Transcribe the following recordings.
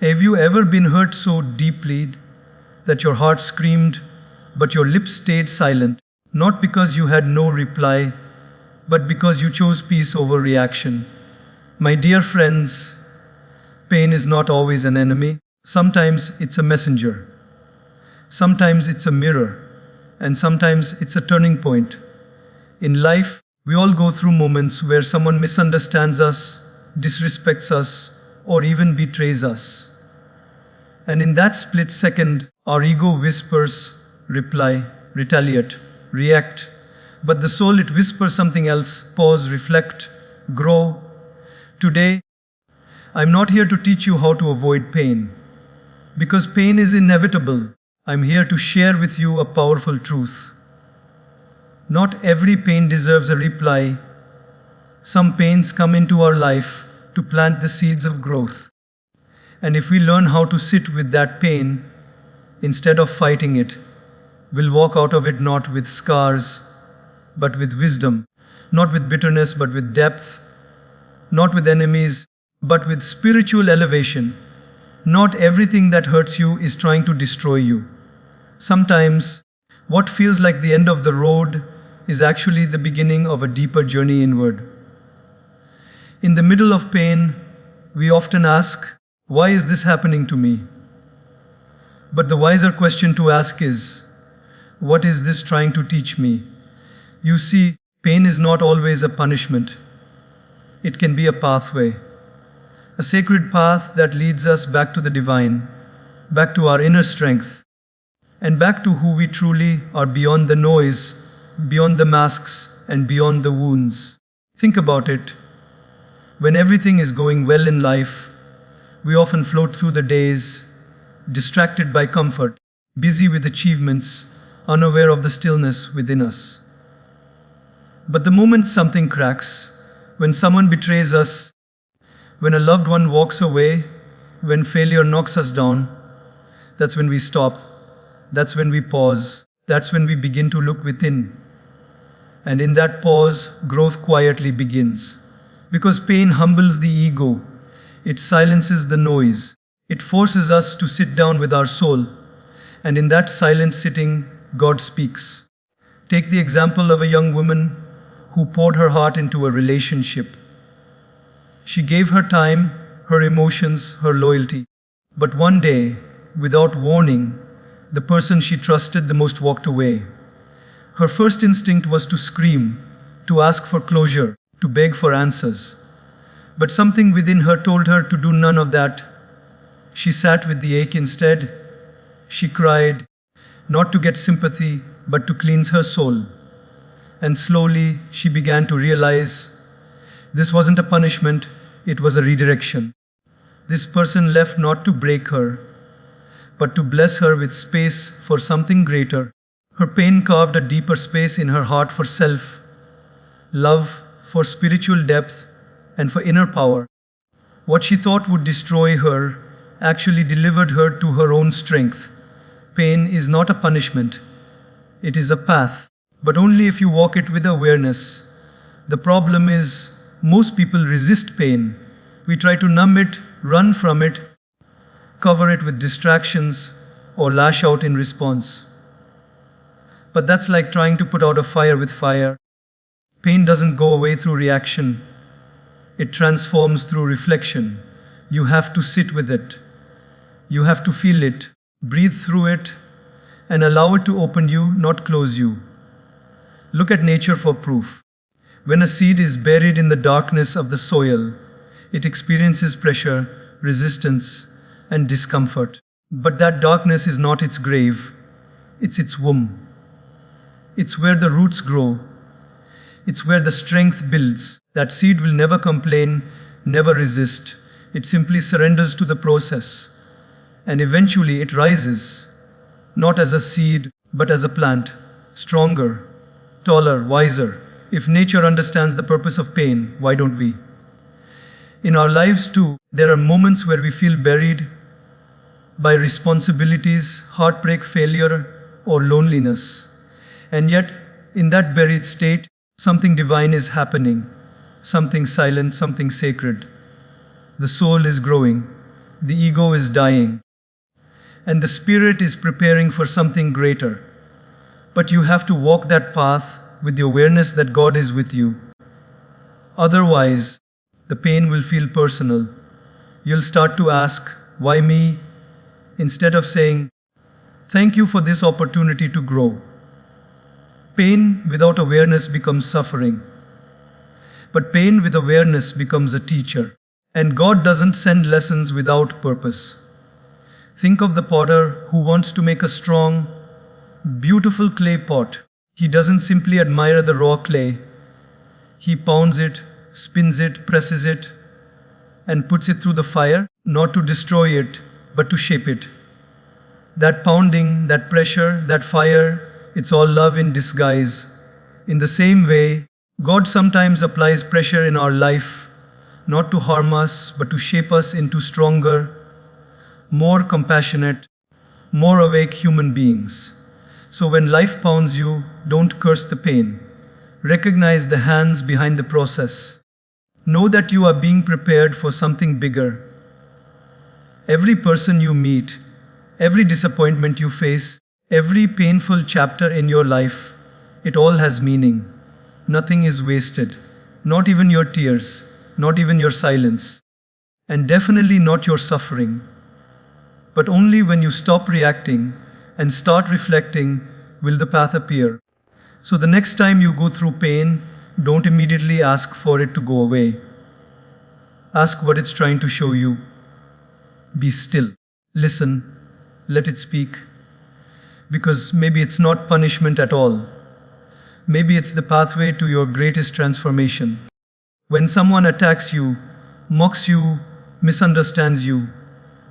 Have you ever been hurt so deeply that your heart screamed, but your lips stayed silent? Not because you had no reply, but because you chose peace over reaction. My dear friends, pain is not always an enemy. Sometimes it's a messenger. Sometimes it's a mirror. And sometimes it's a turning point. In life, we all go through moments where someone misunderstands us, disrespects us, or even betrays us. And in that split second, our ego whispers, reply, retaliate, react. But the soul, it whispers something else: pause, reflect, grow. Today, I'm not here to teach you how to avoid pain, because pain is inevitable. I'm here to share with you a powerful truth. Not every pain deserves a reply. Some pains come into our life to plant the seeds of growth. And if we learn how to sit with that pain, instead of fighting it, we'll walk out of it not with scars, but with wisdom. Not with bitterness, but with depth. Not with enemies, but with spiritual elevation. Not everything that hurts you is trying to destroy you. Sometimes, what feels like the end of the road is actually the beginning of a deeper journey inward. In the middle of pain, we often ask, why is this happening to me? But the wiser question to ask is, what is this trying to teach me? You see, pain is not always a punishment. It can be a pathway, a sacred path that leads us back to the divine, back to our inner strength, and back to who we truly are, beyond the noise, beyond the masks, and beyond the wounds. Think about it. When everything is going well in life, we often float through the days, distracted by comfort, busy with achievements, unaware of the stillness within us. But the moment something cracks, when someone betrays us, when a loved one walks away, when failure knocks us down, that's when we stop. That's when we pause. That's when we begin to look within. And in that pause, growth quietly begins. Because pain humbles the ego. It silences the noise. It forces us to sit down with our soul. And in that silent sitting, God speaks. Take the example of a young woman who poured her heart into a relationship. She gave her time, her emotions, her loyalty. But one day, without warning, the person she trusted the most walked away. Her first instinct was to scream, to ask for closure, to beg for answers. But something within her told her to do none of that. She sat with the ache instead. She cried, not to get sympathy, but to cleanse her soul. And slowly she began to realize this wasn't a punishment, it was a redirection. This person left not to break her, but to bless her with space for something greater. Her pain carved a deeper space in her heart for self, love, for spiritual depth, and for inner power. What she thought would destroy her actually delivered her to her own strength. Pain is not a punishment. It is a path, but only if you walk it with awareness. The problem is, most people resist pain. We try to numb it, run from it, cover it with distractions, or lash out in response. But that's like trying to put out a fire with fire. Pain doesn't go away through reaction. It transforms through reflection. You have to sit with it. You have to feel it, breathe through it, and allow it to open you, not close you. Look at nature for proof. When a seed is buried in the darkness of the soil, it experiences pressure, resistance, and discomfort. But that darkness is not its grave. It's its womb. It's where the roots grow. It's where the strength builds. That seed will never complain, never resist. It simply surrenders to the process. And eventually it rises, not as a seed, but as a plant, stronger, taller, wiser. If nature understands the purpose of pain, why don't we? In our lives too, there are moments where we feel buried by responsibilities, heartbreak, failure, or loneliness. And yet, in that buried state, something divine is happening, something silent, something sacred. The soul is growing. The ego is dying, and the spirit is preparing for something greater. But you have to walk that path with the awareness that God is with you. Otherwise, the pain will feel personal. You'll start to ask, "Why me?" instead of saying, "Thank you for this opportunity to grow." Pain without awareness becomes suffering. But pain with awareness becomes a teacher. And God doesn't send lessons without purpose. Think of the potter who wants to make a strong, beautiful clay pot. He doesn't simply admire the raw clay. He pounds it, spins it, presses it, and puts it through the fire, not to destroy it, but to shape it. That pounding, that pressure, that fire, it's all love in disguise. In the same way, God sometimes applies pressure in our life, not to harm us, but to shape us into stronger, more compassionate, more awake human beings. So when life pounds you, don't curse the pain. Recognize the hands behind the process. Know that you are being prepared for something bigger. Every person you meet, every disappointment you face, every painful chapter in your life, it all has meaning. Nothing is wasted. Not even your tears, not even your silence, and definitely not your suffering. But only when you stop reacting and start reflecting will the path appear. So the next time you go through pain, don't immediately ask for it to go away. Ask what it's trying to show you. Be still. Listen. Let it speak. Because maybe it's not punishment at all. Maybe it's the pathway to your greatest transformation. When someone attacks you, mocks you, misunderstands you,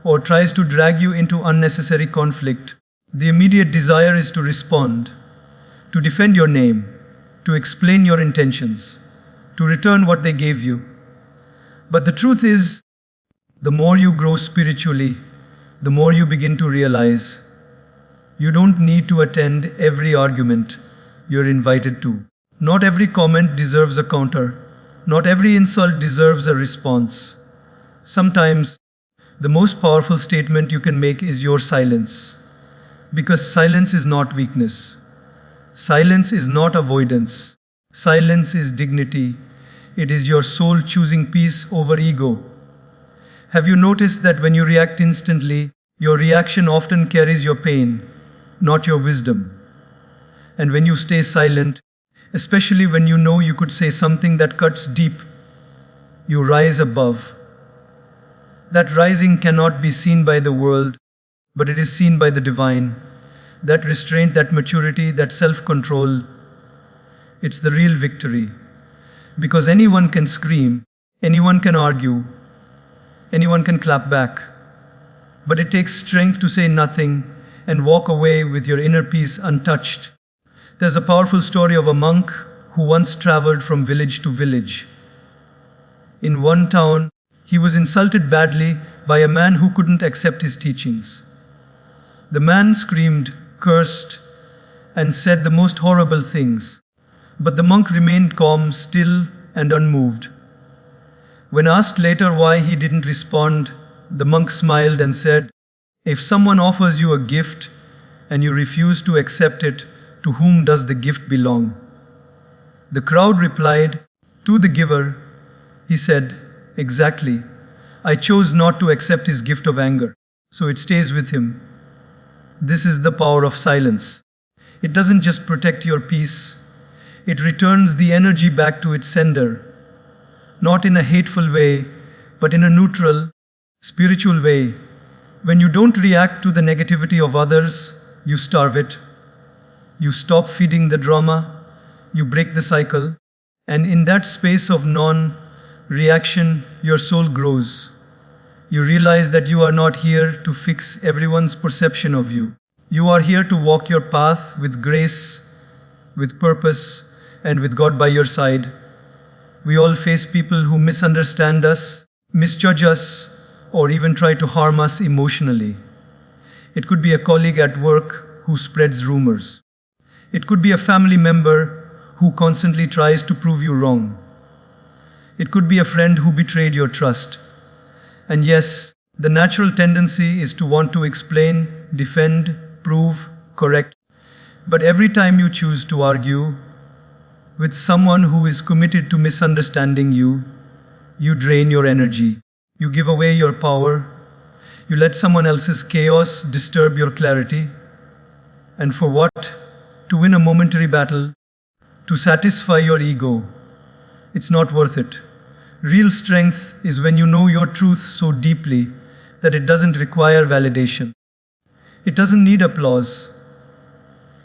or tries to drag you into unnecessary conflict, the immediate desire is to respond, to defend your name, to explain your intentions, to return what they gave you. But the truth is, the more you grow spiritually, the more you begin to realize you don't need to attend every argument you're invited to. Not every comment deserves a counter. Not every insult deserves a response. Sometimes, the most powerful statement you can make is your silence. Because silence is not weakness. Silence is not avoidance. Silence is dignity. It is your soul choosing peace over ego. Have you noticed that when you react instantly, your reaction often carries your pain, not your wisdom? And when you stay silent, especially when you know you could say something that cuts deep, you rise above. That rising cannot be seen by the world, but it is seen by the divine. That restraint, that maturity, that self-control, it's the real victory. Because anyone can scream, anyone can argue, anyone can clap back. But it takes strength to say nothing and walk away with your inner peace untouched. There's a powerful story of a monk who once traveled from village to village. In one town, he was insulted badly by a man who couldn't accept his teachings. The man screamed, cursed, and said the most horrible things. But the monk remained calm, still, and unmoved. When asked later why he didn't respond, the monk smiled and said, "If someone offers you a gift and you refuse to accept it, to whom does the gift belong?" The crowd replied, "To the giver." He said, "Exactly. I chose not to accept his gift of anger, so it stays with him." This is the power of silence. It doesn't just protect your peace, it returns the energy back to its sender. Not in a hateful way, but in a neutral, spiritual way. When you don't react to the negativity of others, you starve it. You stop feeding the drama, you break the cycle, and in that space of non-reaction, your soul grows. You realize that you are not here to fix everyone's perception of you. You are here to walk your path with grace, with purpose, and with God by your side. We all face people who misunderstand us, misjudge us, or even try to harm us emotionally. It could be a colleague at work who spreads rumors. It could be a family member who constantly tries to prove you wrong. It could be a friend who betrayed your trust. And yes, The natural tendency is to want to explain, defend, prove, correct. But every time you choose to argue with someone who is committed to misunderstanding you, you drain your energy. You give away your power. You let someone else's chaos disturb your clarity. And for what? To win a momentary battle, to satisfy your ego. It's not worth it. Real strength is when you know your truth so deeply that it doesn't require validation. It doesn't need applause.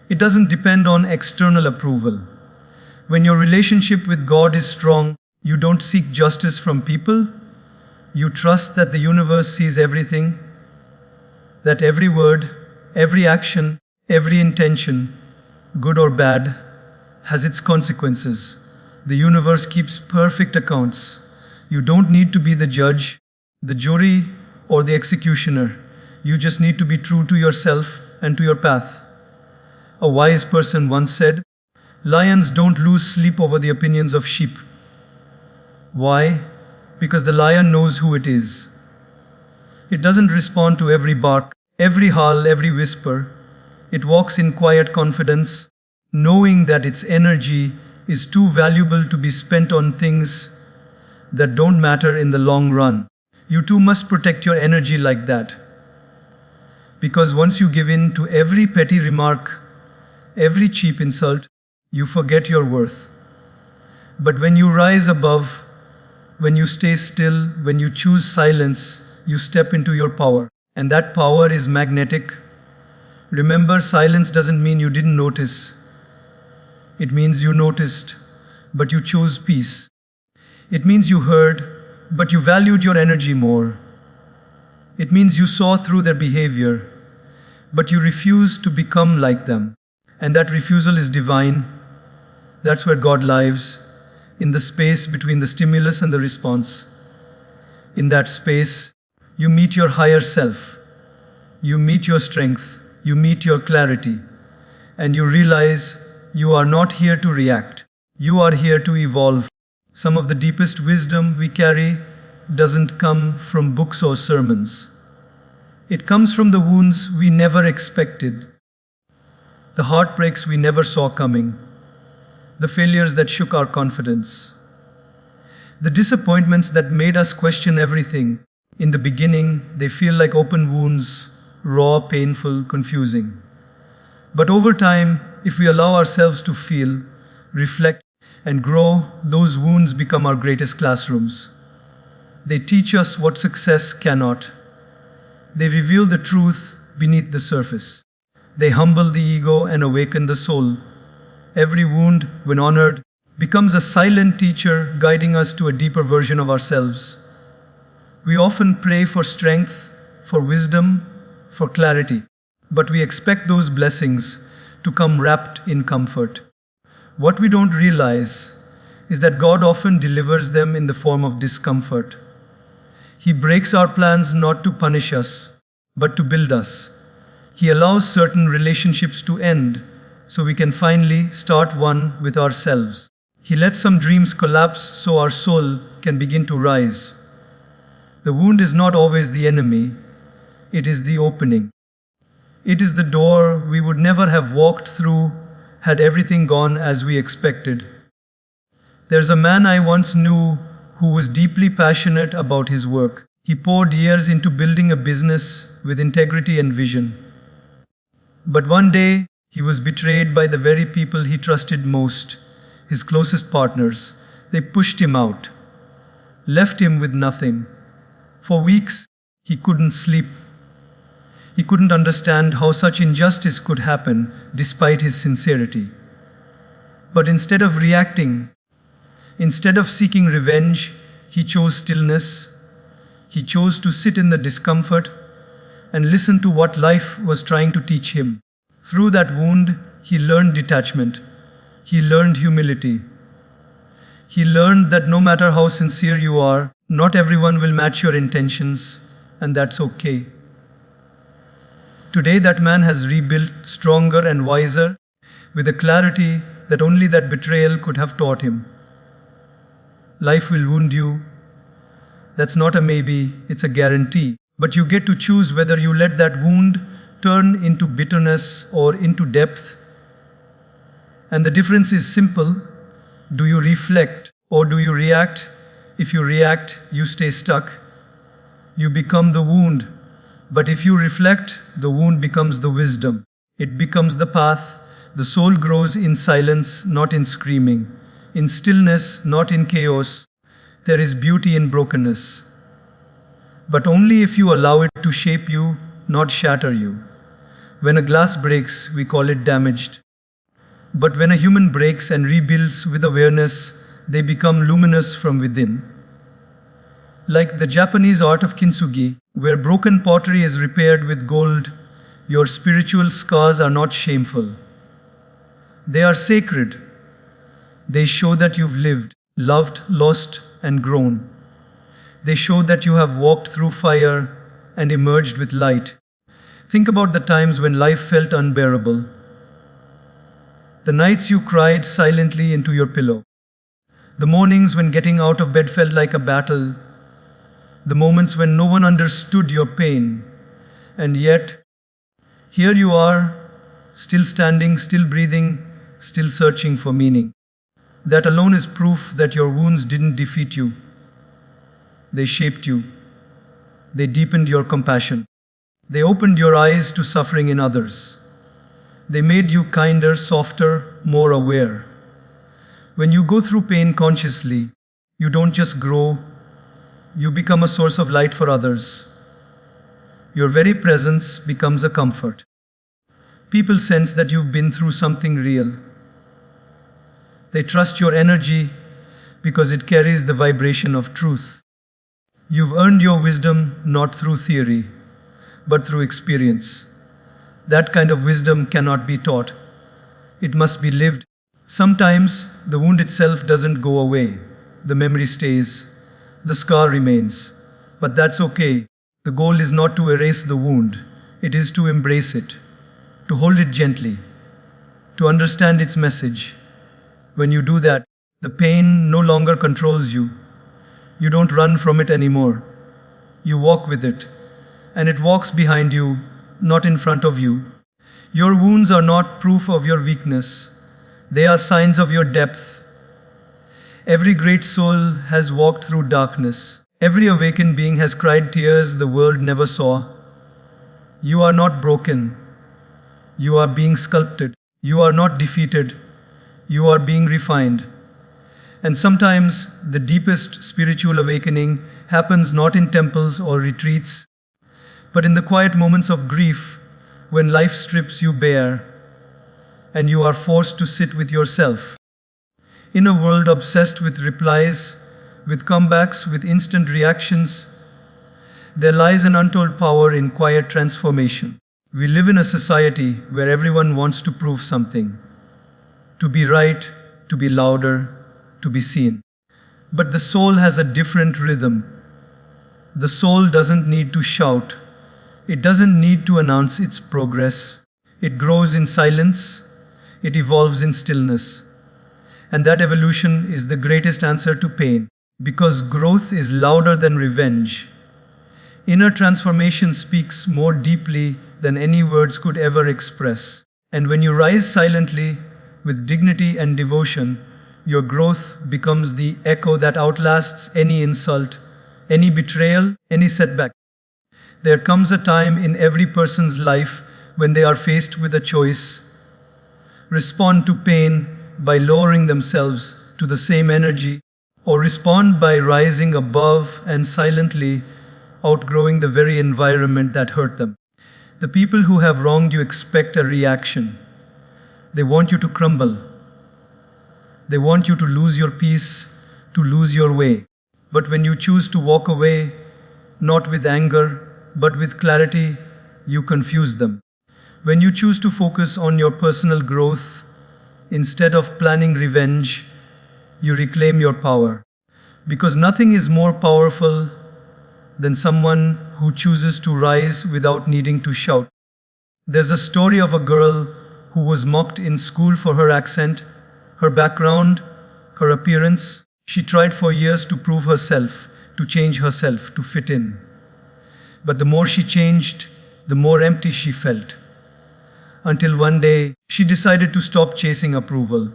It doesn't depend on external approval. When your relationship with God is strong, you don't seek justice from people. You trust that the universe sees everything, that every word, every action, every intention, good or bad, has its consequences. The universe keeps perfect accounts. You don't need to be the judge, the jury, or the executioner. You just need to be true to yourself and to your path. A wise person once said, "Lions don't lose sleep over the opinions of sheep." Why? Because the lion knows who it is. It doesn't respond to every bark, every howl, every whisper. It walks in quiet confidence, knowing that its energy is too valuable to be spent on things that don't matter in the long run. You too must protect your energy like that. Because once you give in to every petty remark, every cheap insult, you forget your worth. But when you rise above, when you stay still, when you choose silence, you step into your power. And that power is magnetic. Remember, silence doesn't mean you didn't notice. It means you noticed, but you chose peace. It means you heard, but you valued your energy more. It means you saw through their behavior, but you refused to become like them. And that refusal is divine. That's where God lives, in the space between the stimulus and the response. In that space, you meet your higher self. You meet your strength. You meet your clarity. And you realize you are not here to react. You are here to evolve. Some of the deepest wisdom we carry doesn't come from books or sermons. It comes from the wounds we never expected, the heartbreaks we never saw coming, the failures that shook our confidence, the disappointments that made us question everything. In the beginning, they feel like open wounds, raw, painful, confusing. But over time, if we allow ourselves to feel, reflect, and grow, those wounds become our greatest classrooms. They teach us what success cannot. They reveal the truth beneath the surface. They humble the ego and awaken the soul. Every wound, when honored, becomes a silent teacher guiding us to a deeper version of ourselves. We often pray for strength, for wisdom, for clarity, but we expect those blessings to come wrapped in comfort. What we don't realize is that God often delivers them in the form of discomfort. He breaks our plans not to punish us, but to build us. He allows certain relationships to end so we can finally start one with ourselves. He lets some dreams collapse so our soul can begin to rise. The wound is not always the enemy, it is the opening. It is the door we would never have walked through had everything gone as we expected. There's a man I once knew who was deeply passionate about his work. He poured years into building a business with integrity and vision. But one day, he was betrayed by the very people he trusted most, his closest partners. They pushed him out, left him with nothing. For weeks, he couldn't sleep. He couldn't understand how such injustice could happen despite his sincerity. But instead of reacting, instead of seeking revenge, he chose stillness. He chose to sit in the discomfort and listen to what life was trying to teach him. Through that wound, he learned detachment. He learned humility. He learned that no matter how sincere you are, not everyone will match your intentions, and that's okay. Today, that man has rebuilt stronger and wiser, with a clarity that only that betrayal could have taught him. Life will wound you. That's not a maybe, it's a guarantee. But you get to choose whether you let that wound turn into bitterness or into depth. And the difference is simple. Do you reflect or do you react? If you react, you stay stuck. You become the wound. But if you reflect, the wound becomes the wisdom. It becomes the path. The soul grows in silence, not in screaming. In stillness, not in chaos. There is beauty in brokenness. But only if you allow it to shape you, not shatter you. When a glass breaks, we call it damaged. But when a human breaks and rebuilds with awareness, they become luminous from within. Like the Japanese art of kintsugi, where broken pottery is repaired with gold, your spiritual scars are not shameful. They are sacred. They show that you've lived, loved, lost, and grown. They show that you have walked through fire and emerged with light. Think about the times when life felt unbearable. The nights you cried silently into your pillow. The mornings when getting out of bed felt like a battle. The moments when no one understood your pain. And yet, here you are, still standing, still breathing, still searching for meaning. That alone is proof that your wounds didn't defeat you. They shaped you. They deepened your compassion. They opened your eyes to suffering in others. They made you kinder, softer, more aware. When you go through pain consciously, you don't just grow, you become a source of light for others. Your very presence becomes a comfort. People sense that you've been through something real. They trust your energy because it carries the vibration of truth. You've earned your wisdom not through theory, but through experience. That kind of wisdom cannot be taught. It must be lived. Sometimes the wound itself doesn't go away. The memory stays. The scar remains. But that's okay. The goal is not to erase the wound. It is to embrace it, to hold it gently, to understand its message. When you do that, the pain no longer controls you. You don't run from it anymore. You walk with it, and it walks behind you, not in front of you. Your wounds are not proof of your weakness. They are signs of your depth. Every great soul has walked through darkness. Every awakened being has cried tears the world never saw. You are not broken. You are being sculpted. You are not defeated. You are being refined. And sometimes the deepest spiritual awakening happens not in temples or retreats, but in the quiet moments of grief when life strips you bare and you are forced to sit with yourself. In a world obsessed with replies, with comebacks, with instant reactions, there lies an untold power in quiet transformation. We live in a society where everyone wants to prove something, to be right, to be louder, to be seen. But the soul has a different rhythm. The soul doesn't need to shout. It doesn't need to announce its progress. It grows in silence. It evolves in stillness. And that evolution is the greatest answer to pain, because growth is louder than revenge. Inner transformation speaks more deeply than any words could ever express. And when you rise silently, with dignity and devotion, your growth becomes the echo that outlasts any insult, any betrayal, any setback. There comes a time in every person's life when they are faced with a choice: respond to pain by lowering themselves to the same energy, or respond by rising above and silently outgrowing the very environment that hurt them. The people who have wronged you expect a reaction. They want you to crumble. They want you to lose your peace, to lose your way. But when you choose to walk away, not with anger, but with clarity, you confuse them. When you choose to focus on your personal growth, instead of planning revenge, you reclaim your power. Because nothing is more powerful than someone who chooses to rise without needing to shout. There's a story of a girl who was mocked in school for her accent, her background, her appearance. She tried for years to prove herself, to change herself, to fit in. But the more she changed, the more empty she felt. Until one day, she decided to stop chasing approval.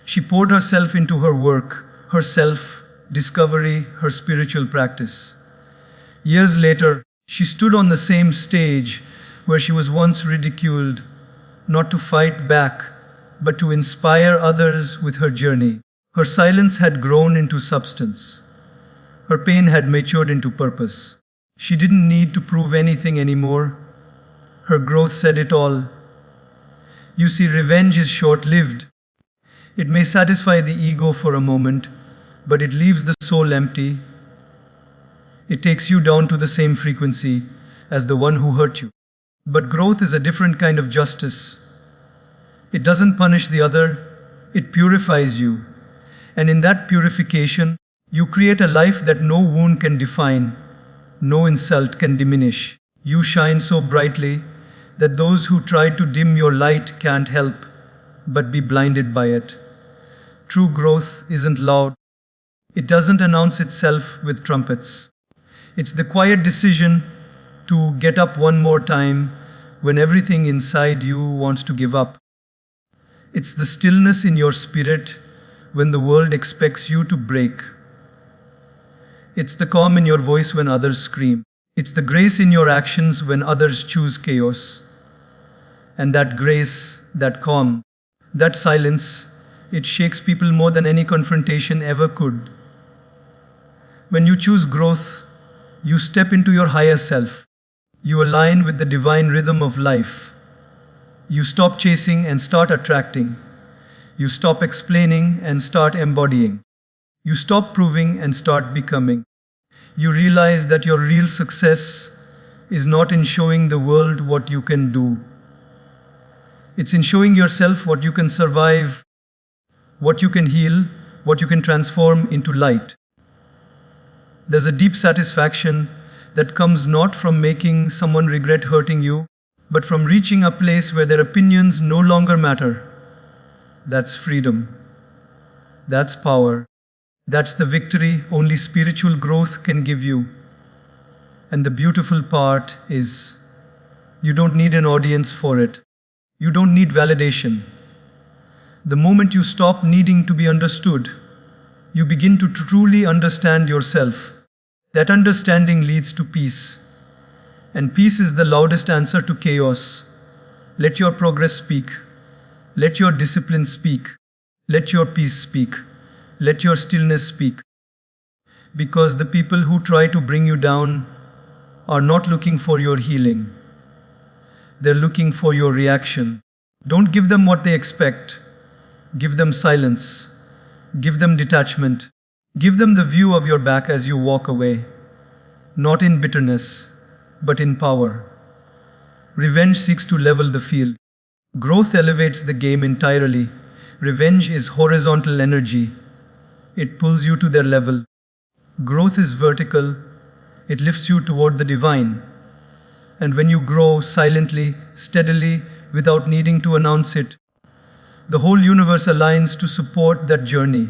She poured herself into her work, her self discovery, her spiritual practice. Years later, she stood on the same stage where she was once ridiculed, not to fight back, but to inspire others with her journey. Her silence had grown into substance. Her pain had matured into purpose. She didn't need to prove anything anymore. Her growth said it all. You see, revenge is short-lived. It may satisfy the ego for a moment, but it leaves the soul empty. It takes you down to the same frequency as the one who hurt you. But growth is a different kind of justice. It doesn't punish the other, it purifies you. And in that purification, you create a life that no wound can define, no insult can diminish. You shine so brightly that those who try to dim your light can't help but be blinded by it. True growth isn't loud. It doesn't announce itself with trumpets. It's the quiet decision to get up one more time when everything inside you wants to give up. It's the stillness in your spirit when the world expects you to break. It's the calm in your voice when others scream. It's the grace in your actions when others choose chaos. And that grace, that calm, that silence, it shakes people more than any confrontation ever could. When you choose growth, you step into your higher self. You align with the divine rhythm of life. You stop chasing and start attracting. You stop explaining and start embodying. You stop proving and start becoming. You realize that your real success is not in showing the world what you can do. It's in showing yourself what you can survive, what you can heal, what you can transform into light. There's a deep satisfaction that comes not from making someone regret hurting you, but from reaching a place where their opinions no longer matter. That's freedom. That's power. That's the victory only spiritual growth can give you. And the beautiful part is, you don't need an audience for it. You don't need validation. The moment you stop needing to be understood, you begin to truly understand yourself. That understanding leads to peace. And peace is the loudest answer to chaos. Let your progress speak. Let your discipline speak. Let your peace speak. Let your stillness speak. Because the people who try to bring you down are not looking for your healing. They're looking for your reaction. Don't give them what they expect. Give them silence. Give them detachment. Give them the view of your back as you walk away. Not in bitterness, but in power. Revenge seeks to level the field. Growth elevates the game entirely. Revenge is horizontal energy. It pulls you to their level. Growth is vertical. It lifts you toward the divine. And when you grow silently, steadily, without needing to announce it, the whole universe aligns to support that journey.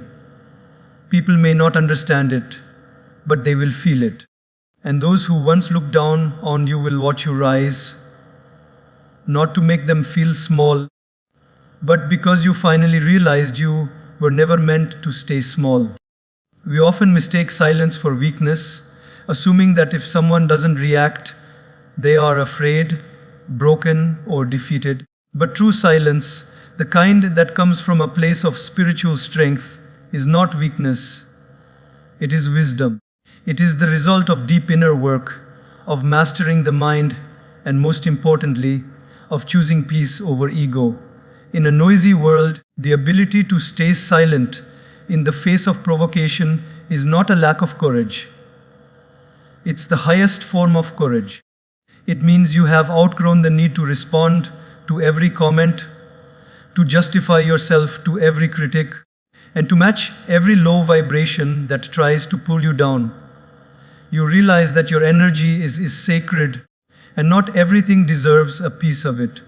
People may not understand it, but they will feel it. And those who once looked down on you will watch you rise, not to make them feel small, but because you finally realized you were never meant to stay small. We often mistake silence for weakness, assuming that if someone doesn't react, they are afraid, broken, or defeated. But true silence, the kind that comes from a place of spiritual strength, is not weakness. It is wisdom. It is the result of deep inner work, of mastering the mind, and most importantly, of choosing peace over ego. In a noisy world, the ability to stay silent in the face of provocation is not a lack of courage. It's the highest form of courage. It means you have outgrown the need to respond to every comment, to justify yourself to every critic, and to match every low vibration that tries to pull you down. You realize that your energy is sacred, and not everything deserves a piece of it.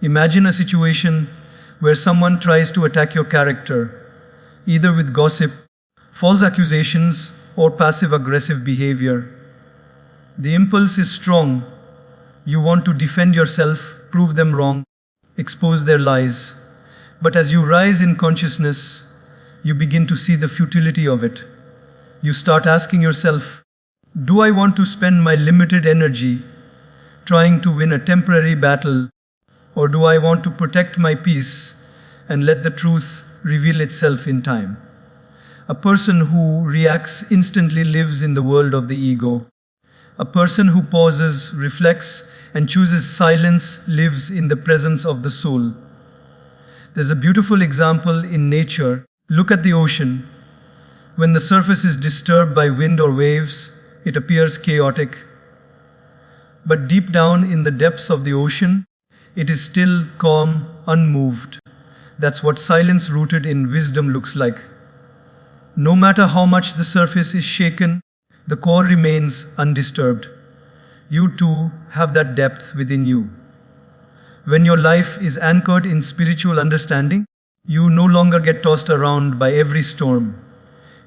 Imagine a situation where someone tries to attack your character, either with gossip, false accusations, or passive-aggressive behavior. The impulse is strong. You want to defend yourself, prove them wrong, expose their lies. But as you rise in consciousness, you begin to see the futility of it. You start asking yourself, do I want to spend my limited energy trying to win a temporary battle, or do I want to protect my peace and let the truth reveal itself in time? A person who reacts instantly lives in the world of the ego. A person who pauses, reflects, and chooses silence lives in the presence of the soul. There's a beautiful example in nature. Look at the ocean. When the surface is disturbed by wind or waves, it appears chaotic. But deep down in the depths of the ocean, it is still calm, unmoved. That's what silence rooted in wisdom looks like. No matter how much the surface is shaken, the core remains undisturbed. You too have that depth within you. When your life is anchored in spiritual understanding, you no longer get tossed around by every storm.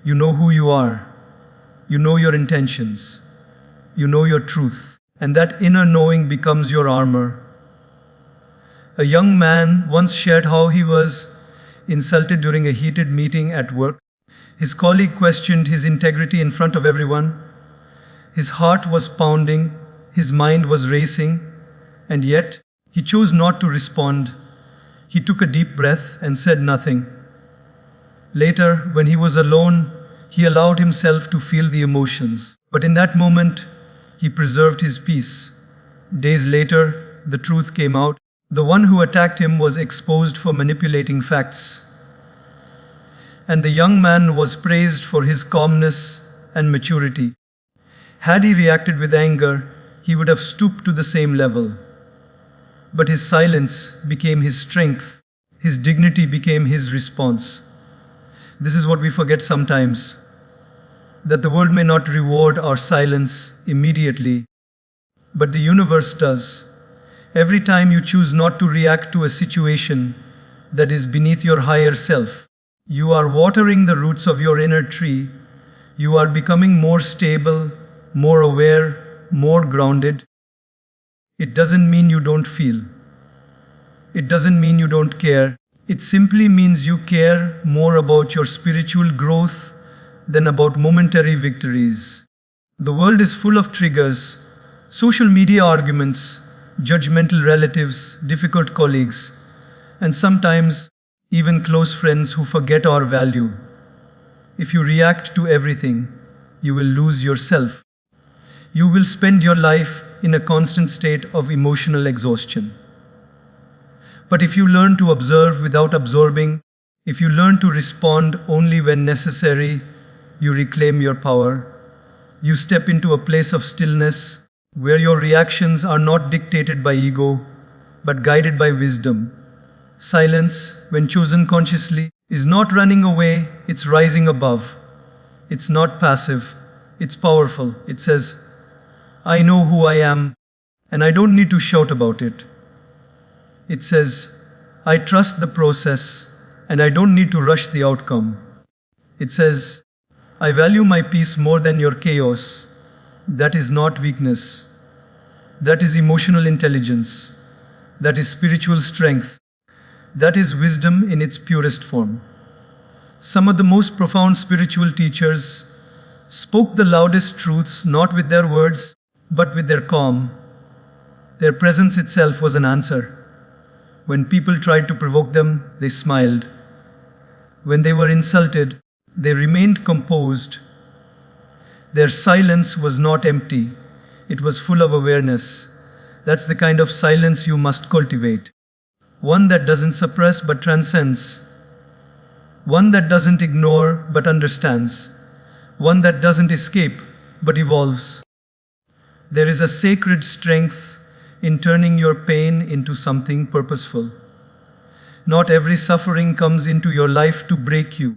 You know who you are. You know your intentions. You know your truth. And that inner knowing becomes your armor. A young man once shared how he was insulted during a heated meeting at work. His colleague questioned his integrity in front of everyone. His heart was pounding, his mind was racing, and yet he chose not to respond. He took a deep breath and said nothing. Later, when he was alone, he allowed himself to feel the emotions. But in that moment, he preserved his peace. Days later, the truth came out. The one who attacked him was exposed for manipulating facts. And the young man was praised for his calmness and maturity. Had he reacted with anger, he would have stooped to the same level. But his silence became his strength. His dignity became his response. This is what we forget sometimes, that the world may not reward our silence immediately, but the universe does. Every time you choose not to react to a situation that is beneath your higher self, you are watering the roots of your inner tree. You are becoming more stable, more aware, more grounded. It doesn't mean you don't feel. It doesn't mean you don't care. It simply means you care more about your spiritual growth than about momentary victories. The world is full of triggers, social media arguments, judgmental relatives, difficult colleagues, and sometimes even close friends who forget our value. If you react to everything, you will lose yourself. You will spend your life in a constant state of emotional exhaustion. But if you learn to observe without absorbing, if you learn to respond only when necessary, you reclaim your power. You step into a place of stillness where your reactions are not dictated by ego, but guided by wisdom. Silence, when chosen consciously, is not running away, it's rising above. It's not passive, it's powerful. It says, I know who I am, and I don't need to shout about it. It says, I trust the process, and I don't need to rush the outcome. It says, I value my peace more than your chaos. That is not weakness. That is emotional intelligence. That is spiritual strength. That is wisdom in its purest form. Some of the most profound spiritual teachers spoke the loudest truths not with their words, but with their calm. Their presence itself was an answer. When people tried to provoke them, they smiled. When they were insulted, they remained composed. Their silence was not empty, it was full of awareness. That's the kind of silence you must cultivate. One that doesn't suppress but transcends. One that doesn't ignore but understands. One that doesn't escape but evolves. There is a sacred strength in turning your pain into something purposeful. Not every suffering comes into your life to break you.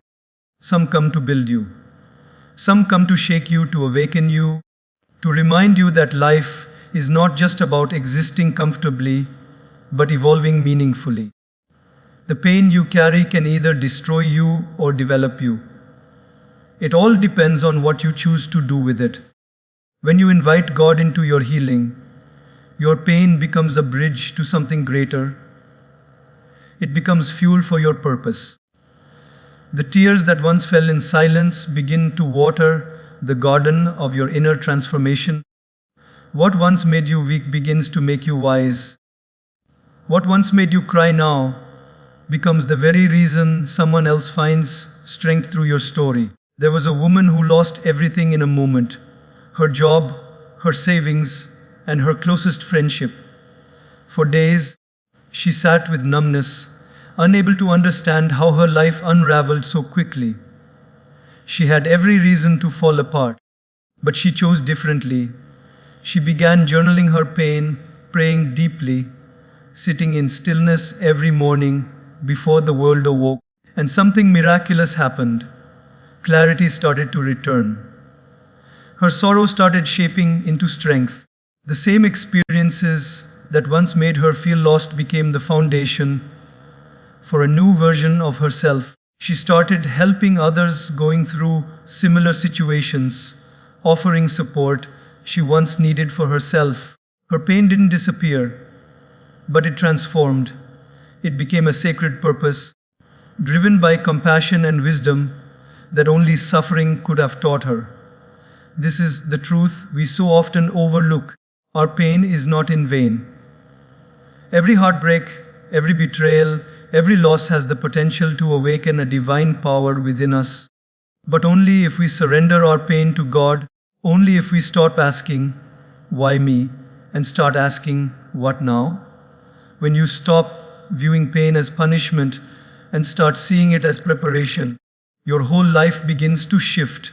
Some come to build you. Some come to shake you, to awaken you, to remind you that life is not just about existing comfortably, but evolving meaningfully. The pain you carry can either destroy you or develop you. It all depends on what you choose to do with it. When you invite God into your healing, your pain becomes a bridge to something greater. It becomes fuel for your purpose. The tears that once fell in silence begin to water the garden of your inner transformation. What once made you weak begins to make you wise. What once made you cry now becomes the very reason someone else finds strength through your story. There was a woman who lost everything in a moment: her job, her savings, and her closest friendship. For days, she sat with numbness, unable to understand how her life unraveled so quickly. She had every reason to fall apart, but she chose differently. She began journaling her pain, praying deeply, sitting in stillness every morning before the world awoke, and something miraculous happened. Clarity started to return. Her sorrow started shaping into strength. The same experiences that once made her feel lost became the foundation for a new version of herself. She started helping others going through similar situations, offering support she once needed for herself. Her pain didn't disappear, but it transformed. It became a sacred purpose, driven by compassion and wisdom that only suffering could have taught her. This is the truth we so often overlook. Our pain is not in vain. Every heartbreak, every betrayal, every loss has the potential to awaken a divine power within us. But only if we surrender our pain to God, only if we stop asking, "Why me?" and start asking, "What now?" When you stop viewing pain as punishment and start seeing it as preparation, your whole life begins to shift.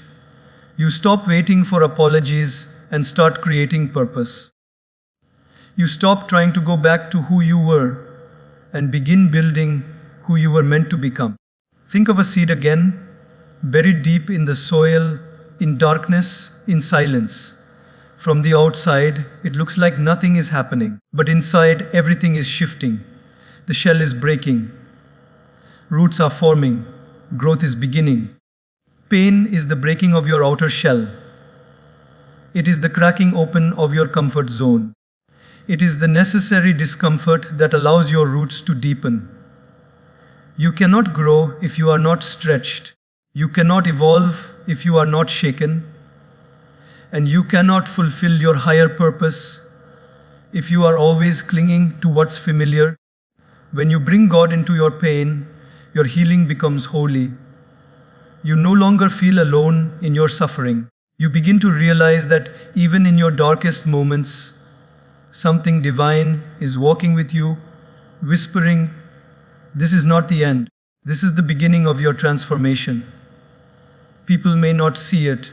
You stop waiting for apologies and start creating purpose. You stop trying to go back to who you were and begin building who you were meant to become. Think of a seed again, buried deep in the soil, in darkness, in silence. From the outside, it looks like nothing is happening, but inside, everything is shifting. The shell is breaking. Roots are forming. Growth is beginning. Pain is the breaking of your outer shell. It is the cracking open of your comfort zone. It is the necessary discomfort that allows your roots to deepen. You cannot grow if you are not stretched. You cannot evolve if you are not shaken. And you cannot fulfill your higher purpose if you are always clinging to what's familiar. When you bring God into your pain, your healing becomes holy. You no longer feel alone in your suffering. You begin to realize that even in your darkest moments, something divine is walking with you, whispering, "This is not the end. This is the beginning of your transformation." People may not see it.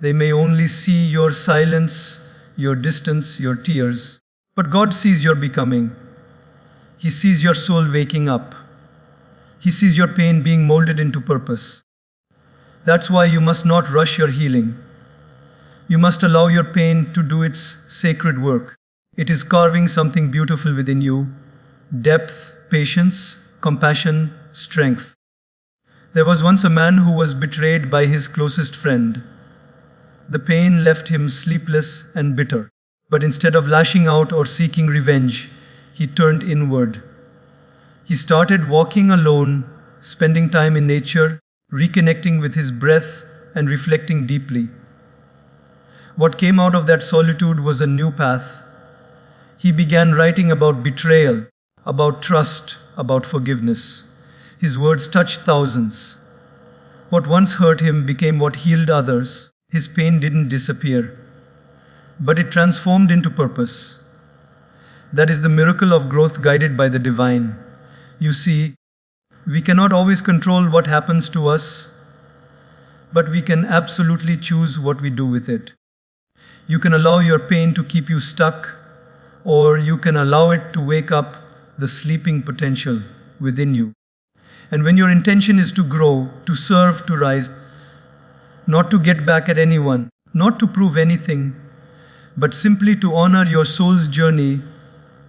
They may only see your silence, your distance, your tears. But God sees your becoming. He sees your soul waking up. He sees your pain being molded into purpose. That's why you must not rush your healing. You must allow your pain to do its sacred work. It is carving something beautiful within you: depth, patience, compassion, strength. There was once a man who was betrayed by his closest friend. The pain left him sleepless and bitter. But instead of lashing out or seeking revenge, he turned inward. He started walking alone, spending time in nature, reconnecting with his breath, and reflecting deeply. What came out of that solitude was a new path. He began writing about betrayal, about trust, about forgiveness. His words touched thousands. What once hurt him became what healed others. His pain didn't disappear, but it transformed into purpose. That is the miracle of growth guided by the divine. You see, we cannot always control what happens to us, but we can absolutely choose what we do with it. You can allow your pain to keep you stuck, or you can allow it to wake up the sleeping potential within you. And when your intention is to grow, to serve, to rise, not to get back at anyone, not to prove anything, but simply to honor your soul's journey,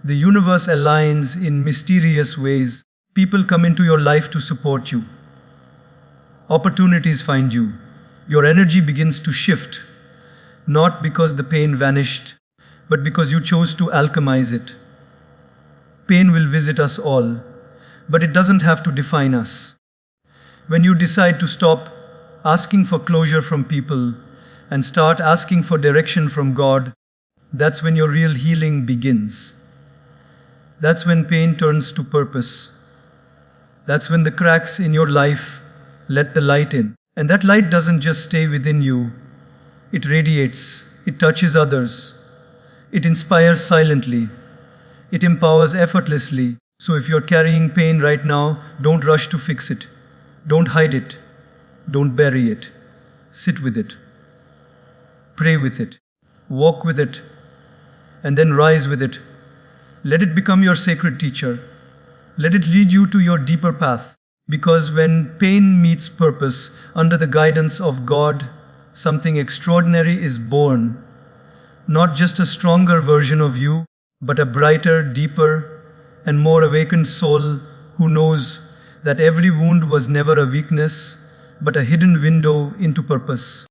the universe aligns in mysterious ways. People come into your life to support you. Opportunities find you. Your energy begins to shift. not because the pain vanished, but because you chose to alchemize it. Pain will visit us all, but it doesn't have to define us. When you decide to stop asking for closure from people and start asking for direction from God, that's when your real healing begins. That's when pain turns to purpose. That's when the cracks in your life let the light in. And that light doesn't just stay within you, it radiates, it touches others, it inspires silently, it empowers effortlessly. So if you're carrying pain right now, don't rush to fix it. Don't hide it. Don't bury it. Sit with it. Pray with it. Walk with it. And then rise with it. Let it become your sacred teacher. Let it lead you to your deeper path. Because when pain meets purpose under the guidance of God, something extraordinary is born. Not just a stronger version of you, but a brighter, deeper, and more awakened soul who knows that every wound was never a weakness, but a hidden window into purpose.